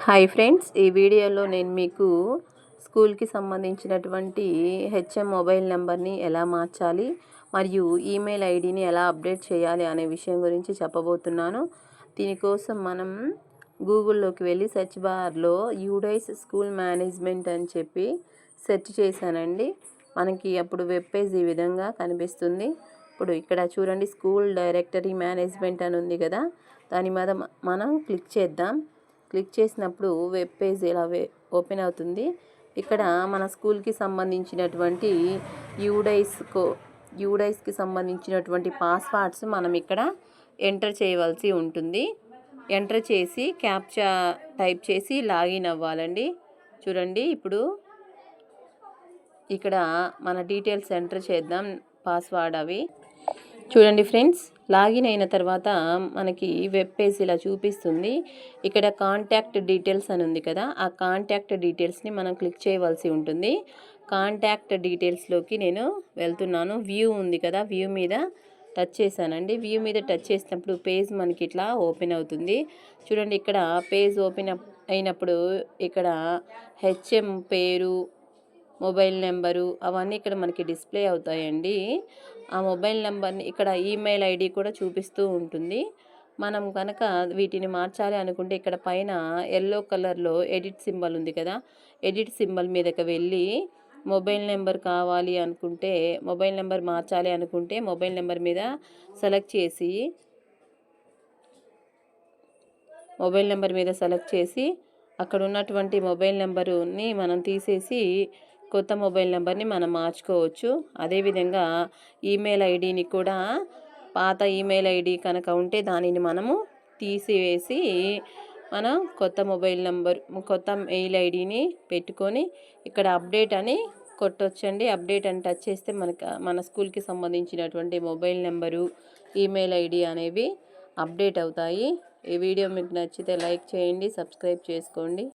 Hi friends, ఈ వీడియోలో నేను మీకు స్కూల్కి సంబంధించినటువంటి హెచ్ఎం మొబైల్ నెంబర్ని ఎలా మార్చాలి మరియు ఈమెయిల్ ఐడిని ఎలా అప్డేట్ చేయాలి అనే విషయం గురించి చెప్పబోతున్నాను. దీనికోసం మనం గూగుల్లోకి వెళ్ళి సెర్చ్ బార్లో యూడైస్ స్కూల్ మేనేజ్మెంట్ అని చెప్పి సెర్చ్ చేశానండి. మనకి అప్పుడు వెబ్ పేజ్ ఈ విధంగా కనిపిస్తుంది. ఇప్పుడు ఇక్కడ చూడండి, స్కూల్ డైరెక్టరీ మేనేజ్మెంట్ అని ఉంది కదా, దాని మీద మనం క్లిక్ చేద్దాం. క్లిక్ చేసినప్పుడు వెబ్ పేజ్ ఇలా ఓపెన్ అవుతుంది. ఇక్కడ మన స్కూల్కి సంబంధించినటువంటి యూడైస్కి సంబంధించినటువంటి పాస్వర్డ్స్ మనం ఇక్కడ ఎంటర్ చేయవలసి ఉంటుంది. ఎంటర్ చేసి క్యాప్చా టైప్ చేసి లాగిన్ అవ్వాలండి. చూడండి, ఇప్పుడు ఇక్కడ మన డీటెయిల్స్ ఎంటర్ చేద్దాం, పాస్వర్డ్ అవి. చూడండి ఫ్రెండ్స్, లాగిన్ అయిన తర్వాత మనకి వెబ్ పేజ్ ఇలా చూపిస్తుంది. ఇక్కడ కాంటాక్ట్ డీటెయిల్స్ అని ఉంది కదా, ఆ కాంటాక్ట్ డీటెయిల్స్ని మనం క్లిక్ చేయవలసి ఉంటుంది. కాంటాక్ట్ డీటెయిల్స్లోకి నేను వెళ్తున్నాను. వ్యూ ఉంది కదా, వ్యూ మీద టచ్ చేశానండి. వ్యూ మీద టచ్ చేసినప్పుడు పేజ్ మనకి ఇట్లా ఓపెన్ అవుతుంది. చూడండి, ఇక్కడ పేజ్ ఓపెన్ అయినప్పుడు ఇక్కడ హెచ్ఎం పేరు, మొబైల్ నెంబరు అవన్నీ ఇక్కడ మనకి డిస్ప్లే అవుతాయండి. ఆ మొబైల్ నెంబర్ని ఇక్కడ ఈమెయిల్ ఐడి కూడా చూపిస్తూ ఉంటుంది. మనం కనుక వీటిని మార్చాలి అనుకుంటే ఇక్కడ పైన ఎల్లో కలర్లో ఎడిట్ సింబల్ ఉంది కదా, ఎడిట్ సింబల్ మీదకి వెళ్ళి మొబైల్ నెంబర్ కావాలి అనుకుంటే, మొబైల్ నెంబర్ మార్చాలి అనుకుంటే మొబైల్ నెంబర్ మీద సెలెక్ట్ చేసి అక్కడ ఉన్నటువంటి మొబైల్ నెంబరుని మనం తీసేసి కొత్త మొబైల్ నెంబర్ని మనం మార్చుకోవచ్చు. అదేవిధంగా ఈమెయిల్ ఐడిని కూడా, పాత ఈమెయిల్ ఐడి కనుక ఉంటే దానిని మనము తీసివేసి మనం కొత్త మెయిల్ ఐడిని పెట్టుకొని ఇక్కడ అప్డేట్ అని కొట్టొచ్చండి. అప్డేట్ అని టచ్ చేస్తే మన స్కూల్కి సంబంధించినటువంటి మొబైల్ నెంబరు, ఈమెయిల్ ఐడి అనేవి అప్డేట్ అవుతాయి. ఈ వీడియో మీకు నచ్చితే లైక్ చేయండి, సబ్స్క్రైబ్ చేసుకోండి.